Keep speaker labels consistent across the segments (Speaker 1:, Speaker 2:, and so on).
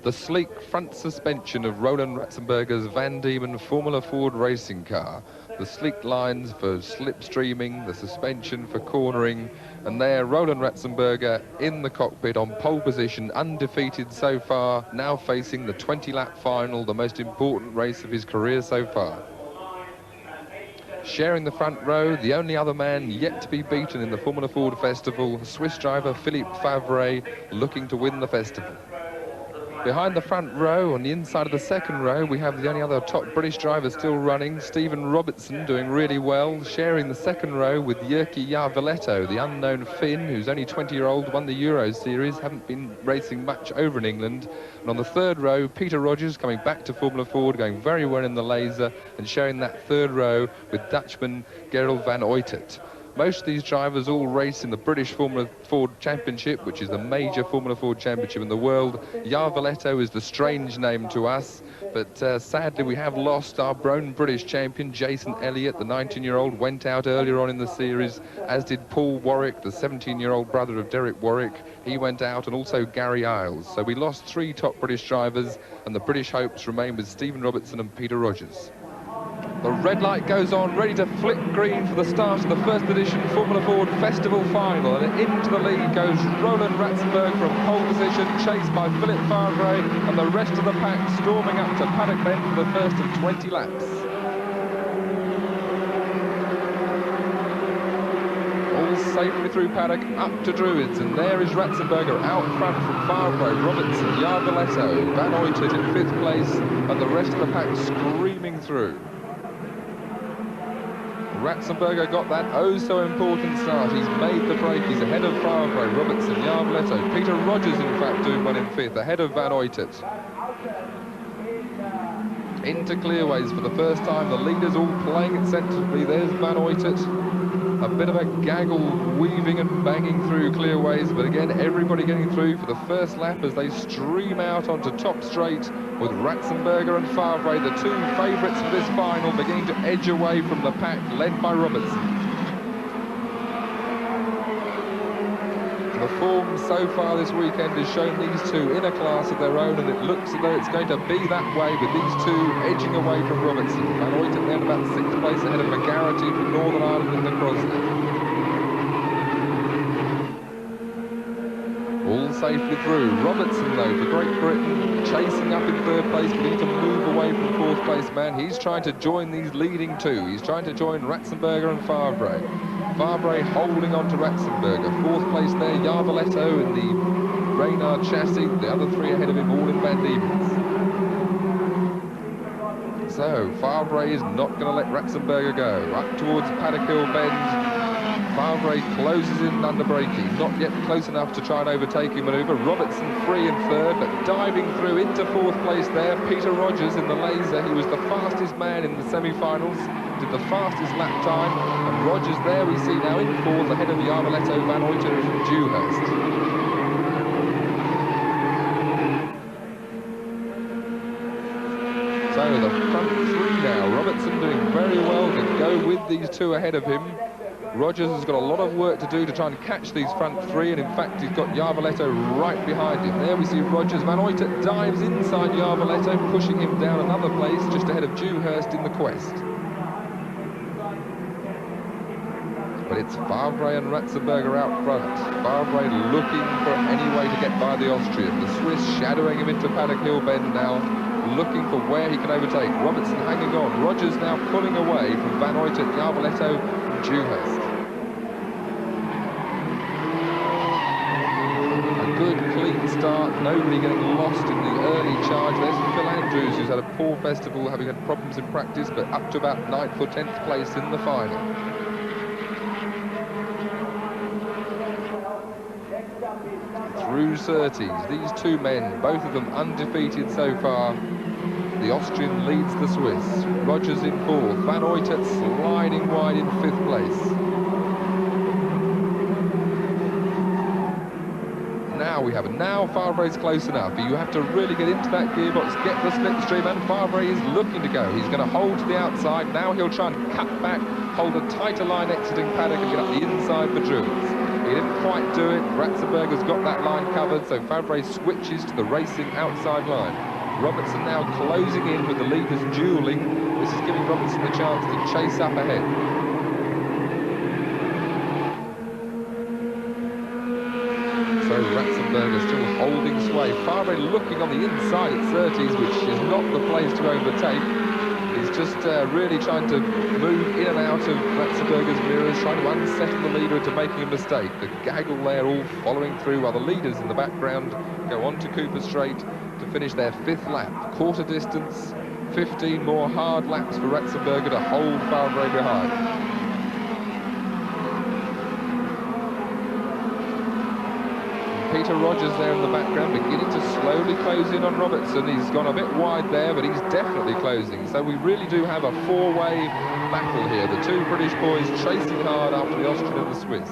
Speaker 1: The sleek front suspension of Roland Ratzenberger's Van Diemen Formula Ford racing car. The sleek lines for slipstreaming, the suspension for cornering, and there Roland Ratzenberger in the cockpit on pole position, undefeated so far, now facing the 20-lap final, the most important race of his career so far. Sharing the front row, the only other man yet to be beaten in the Formula Ford Festival, Swiss driver Phillipe Favre, looking to win the festival. Behind the front row, on the inside of the second row, we have the only other top British driver still running, Stephen Robertson, doing really well, sharing the second row with Jyrki Järveletto, the unknown Finn, who's only 20-year-old, won the Euro Series, haven't been racing much over in England. And on the third row, Peter Rogers coming back to Formula Ford, going very well in the laser, and sharing that third row with Dutchman Gerald van Uytert. Most of these drivers all race in the British Formula Ford Championship, which is the major Formula Ford Championship in the world. Järveletto is the strange name to us, but sadly we have lost our own British champion, Jason Elliott, the 19-year-old, went out earlier on in the series, as did Paul Warwick, the 17-year-old brother of Derek Warwick. He went out, and also Gary Isles. So we lost 3 top British drivers, and the British hopes remain with Stephen Robertson and Peter Rogers. The red light goes on, ready to flick green for the start of the first edition Formula Ford Festival final. And into the lead goes Roland Ratzenberger from pole position, chased by Phillipe Favre, and the rest of the pack storming up to paddock bend for the first of 20 laps. All safely through paddock, up to Druids, and there is Ratzenberger out front from Favre, Robertson, Järveletto, Van Uytert in 5th place, and the rest of the pack screaming through. Ratzenberger got that oh-so-important start. He's made the break. He's ahead of Favre, Robertson, Järveletto. Peter Rogers, in fact, doing well in 5th, ahead of Van Uytert. Into clearways for the first time. The leaders all playing it sensibly. There's Van Uytert. A bit of a gaggle weaving and banging through clearways, but again, everybody getting through for the first lap as they stream out onto top straight with Ratzenberger and Favre, the 2 favourites for this final, beginning to edge away from the pack, led by Robertson. The form so far this weekend has shown these 2 in a class of their own, and it looks as though it's going to be that way with these 2 edging away from Robertson. Van Uytert then about 6th place ahead of McGarity from Northern Ireland in the Crosley. All safely through. Robertson, though, for Great Britain, chasing up in 3rd place, beginning to move away from 4th place man. He's trying to join these leading 2. He's trying to join Ratzenberger and Favre. Favre holding on to Ratzenberger. 4th place there, Järveletto in the Reynard chassis. The other 3 ahead of him, all in Van Diemen's. So, Favre is not going to let Ratzenberger go. Up towards Paddock Hill Bend. Favre closes in under braking, not yet close enough to try and overtake him manoeuvre. Robertson free in 3rd, but diving through into 4th place there. Peter Rogers in the laser. He was the fastest man in the semi-finals, did the fastest lap time, and Rogers there we see now in 4th ahead of Järveletto, Van Uytert from Dewhurst. So the front 3 now. Robertson doing very well to go with these 2 ahead of him. Rogers has got a lot of work to do to try and catch these front 3, and in fact he's got Järveletto right behind him. There we see Rogers. Van Uytert dives inside Järveletto, pushing him down another place just ahead of Dewhurst in the Quest. But it's Favre and Ratzenberger out front. Favre looking for any way to get by the Austrian. The Swiss shadowing him into Paddock Hill Bend now, looking for where he can overtake. Robertson hanging on. Rogers now pulling away from Van Uytert, Järveletto and Dewhurst. A good, clean start. Nobody getting lost in the early charge. There's Phil Andrews, who's had a poor festival, having had problems in practice, but up to about 9th or 10th place in the final. Through Surtees, these 2 men, both of them undefeated so far. The Austrian leads the Swiss. Rogers in 4th, Van Uytert sliding wide in 5th place. Now Favre's close enough. You have to really get into that gearbox, get the slipstream, and Favre is looking to go. He's going to hold to the outside. Now he'll try and cut back, hold a tighter line exiting paddock and get up the inside for Druids. He didn't quite do it. Ratzenberger's got that line covered, so Favre switches to the racing outside line. Robertson now closing in with the leaders duelling. This is giving Robertson the chance to chase up ahead. So Ratzenberger still holding sway. Favre looking on the inside at 30s, which is not the place to overtake. He's just really trying to move in and out of Ratzenberger's mirrors, trying to unsettle the leader into making a mistake. The gaggle there all following through while the leaders in the background go on to Cooper Straight to finish their 5th lap. Quarter distance, 15 more hard laps for Ratzenberger to hold Favre behind. Peter Rogers there in the background, beginning to slowly close in on Robertson. He's gone a bit wide there, but he's definitely closing. So we really do have a 4-way battle here. The 2 British boys chasing hard after the Austrian and the Swiss.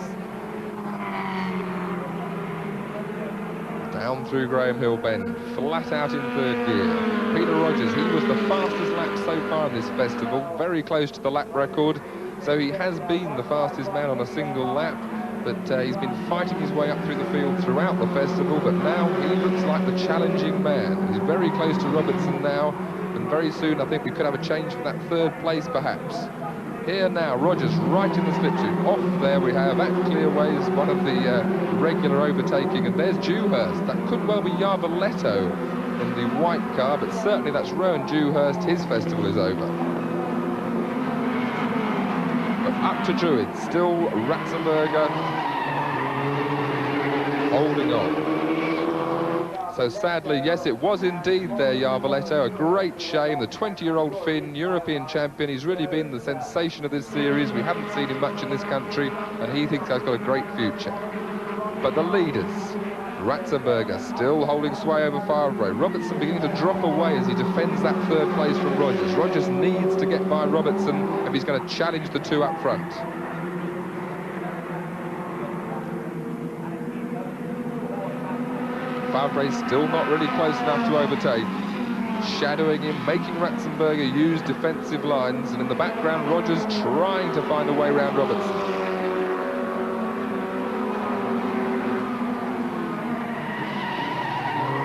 Speaker 1: Down through Graham Hill Bend, flat out in 3rd gear. Peter Rogers, he was the fastest lap so far in this festival, very close to the lap record. So he has been the fastest man on a single lap. But he's been fighting his way up through the field throughout the festival, but now he looks like the challenging man. He's very close to Robertson now, and very soon I think we could have a change for that 3rd place perhaps. Here now, Rogers right in the slipstream. Off there we have at Clearways, one of the regular overtaking, and there's Dewhurst. That could well be Yarvoletto in the white car, but certainly that's Rowan Dewhurst. His festival is over. Up to Druids, still Ratzenberger holding on. So sadly, yes, it was indeed there, Yarvoletto. A great shame. The 20-year-old Finn, European champion, he's really been the sensation of this series. We haven't seen him much in this country, and he thinks he's got a great future. But the leaders, Ratzenberger still holding sway over Favre. Robertson beginning to drop away as he defends that 3rd place from Rogers. Rogers needs to get by Robertson if he's going to challenge the 2 up front. Favre still not really close enough to overtake. Shadowing him, making Ratzenberger use defensive lines, and in the background Rogers trying to find a way around Robertson.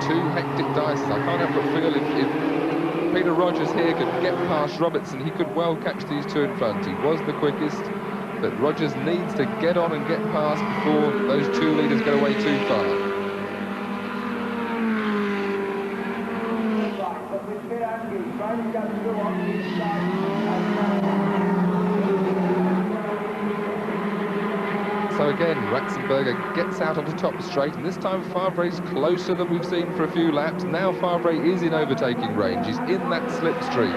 Speaker 1: Two hectic dice. I can't help but feel if Peter Rogers here could get past Robertson, he could well catch these 2 in front. He was the quickest, but Rogers needs to get on and get past before those 2 leaders get away too far. So again, Ratzenberger gets out onto top straight, and this time Favre's closer than we've seen for a few laps. Now Favre is in overtaking range. He's in that slipstream.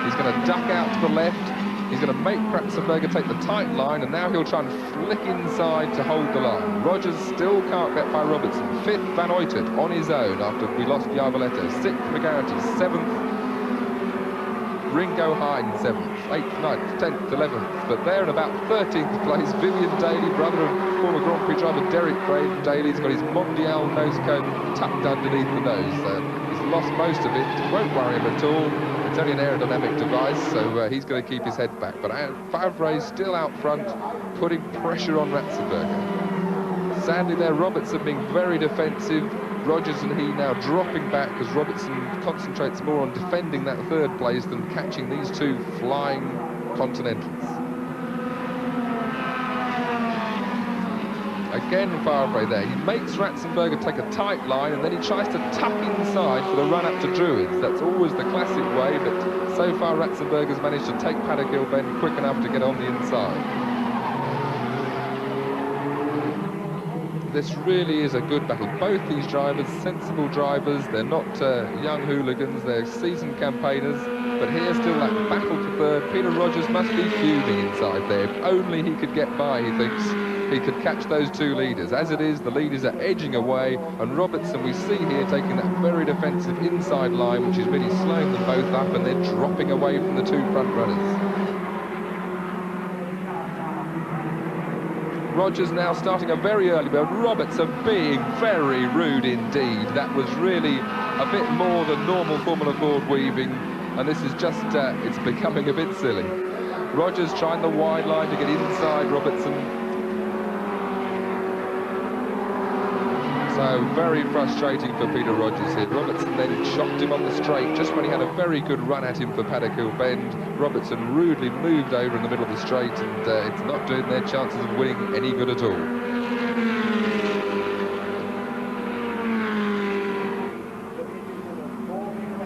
Speaker 1: He's going to duck out to the left. He's going to make Ratzenberger take the tight line, and now he'll try and flick inside to hold the line. Rogers still can't get by Robertson. 5th, Van Oytert on his own after we lost Yarvoletto. 6th, McGarity. 7th, Ringo Hine, 7th, 8th, 9th, 10th, 11th, but there in about 13th place, Vivian Daly, brother of former Grand Prix driver Derek Braden Daly. He's got his Mondial nose cone tucked underneath the nose, so he's lost most of it. It won't worry him at all. It's only an aerodynamic device, so he's going to keep his head back. But Favre still out front, putting pressure on Ratzenberger. Sadly there, Robertson being very defensive. Rogers and he now dropping back as Robertson concentrates more on defending that 3rd place than catching these 2 flying Continentals. Again, Favre there. He makes Ratzenberger take a tight line, and then he tries to tuck inside for the run up to Druids. That's always the classic way, but so far Ratzenberger's managed to take Paddock Hill Bend quick enough to get on the inside. This really is a good battle. Both these drivers, sensible drivers. They're not young hooligans, they're seasoned campaigners. But here's still that battle for 3rd. Peter Rogers must be fuming inside there. If only he could get by, he thinks, he could catch those 2 leaders. As it is, the leaders are edging away, and Robertson, we see here, taking that very defensive inside line, which is really slowing them both up, and they're dropping away from the 2 front runners. Rogers now starting a very early build. Robertson being very rude indeed. That was really a bit more than normal Formula Ford weaving, and this is just, it's becoming a bit silly. Rogers trying the wide line to get inside Robertson. So very frustrating for Peter Rogers here. Robertson then chopped him on the straight just when he had a very good run at him for Paddock Hill Bend. Robertson rudely moved over in the middle of the straight, and it's not doing their chances of winning any good at all.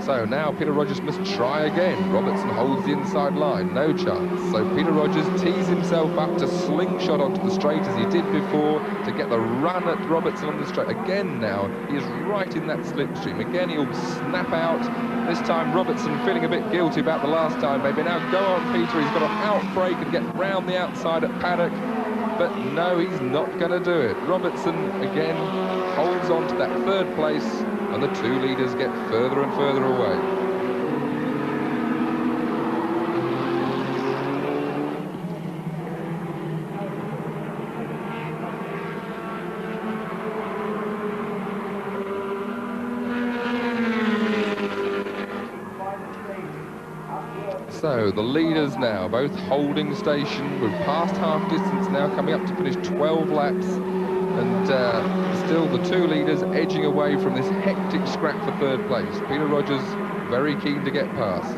Speaker 1: So now Peter Rogers must try again. Robertson holds the inside line, no chance. So Peter Rogers tees himself up to slingshot onto the straight as he did before to get the run at Robertson on the straight. Again now, he is right in that slipstream. Again, he'll snap out. This time Robertson feeling a bit guilty about the last time. Maybe now go on Peter, he's got to outbrake and get round the outside at Paddock. But no, he's not going to do it. Robertson again holds on to that third place, and the two leaders get further and further away. So the leaders now both holding station. We're past half distance now, coming up to finish 12 laps. And still the two leaders edging away from this hectic scrap for third place. Peter Rogers very keen to get past.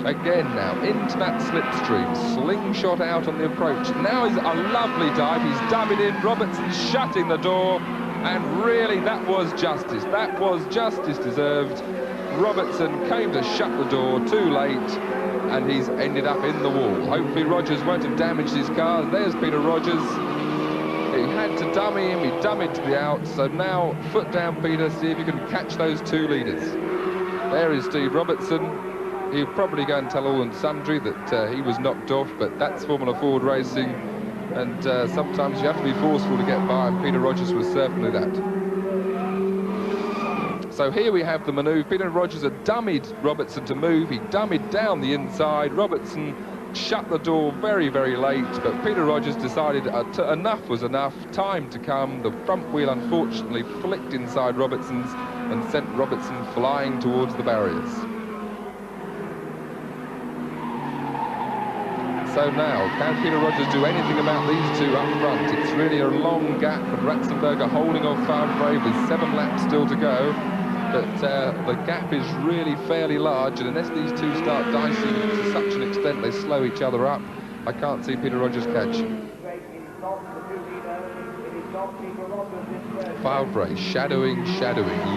Speaker 1: Again now, into that slipstream, slingshot out on the approach. Now is a lovely dive, he's diving in, Robertson shutting the door, and really that was justice. That was justice deserved. Robertson came to shut the door too late, and he's ended up in the wall. Hopefully Rogers won't have damaged his car. There's Peter Rogers. He had to dummy him, he dummied to the out, so now foot down Peter, see if you can catch those two leaders. There is Steve Robertson. He'll probably go and tell all and sundry that he was knocked off, but that's Formula Ford racing, and sometimes you have to be forceful to get by, and Peter Rogers was certainly that. So here we have the manoeuvre. Peter Rogers had dummied Robertson to move, he dummied down the inside, Robertson shut the door very, very late, but Peter Rogers decided enough was enough, time to come. The front wheel unfortunately flicked inside Robertson's and sent Robertson flying towards the barriers. So now, can Peter Rogers do anything about these two up front? It's really a long gap, and Ratzenberger holding off Favre with 7 laps still to go. But the gap is really fairly large, and unless these two start dicing to such an extent they slow each other up, I can't see Peter Rogers catching. Favre shadowing,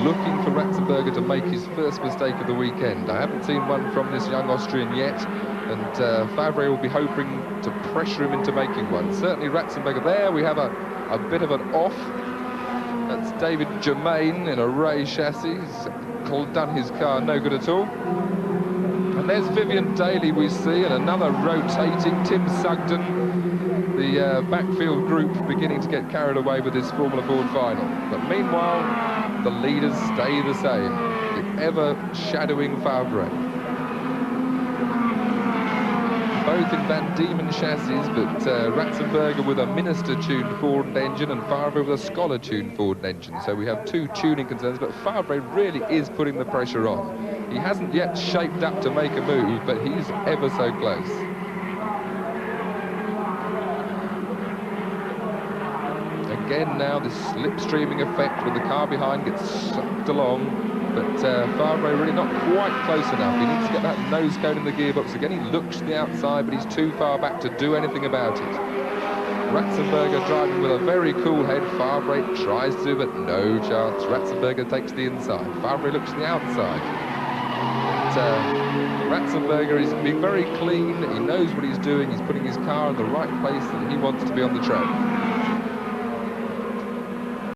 Speaker 1: looking for Ratzenberger to make his first mistake of the weekend. I haven't seen one from this young Austrian yet, and Favre will be hoping to pressure him into making one. Certainly Ratzenberger there, we have a bit of an off. That's David Germain in a Ray chassis. He's done his car no good at all. And there's Vivian Daly we see, and another rotating Tim Sugden. The backfield group beginning to get carried away with this Formula Ford final. But meanwhile, the leaders stay the same. The ever shadowing Favre. Both in Van Diemen chassis, but Ratzenberger with a Minister-tuned Ford engine and Favre with a Scholar-tuned Ford engine. So we have two tuning concerns, but Favre really is putting the pressure on. He hasn't yet shaped up to make a move, but he's ever so close. Again now, this slipstreaming effect with the car behind gets sucked along. But Favre really not quite close enough. He needs to get that nose cone in the gearbox. Again, he looks to the outside, but he's too far back to do anything about it. Ratzenberger driving with a very cool head. Favre tries to, but no chance. Ratzenberger takes the inside. Favre looks to the outside. But Ratzenberger is being very clean. He knows what he's doing. He's putting his car in the right place that he wants to be on the track.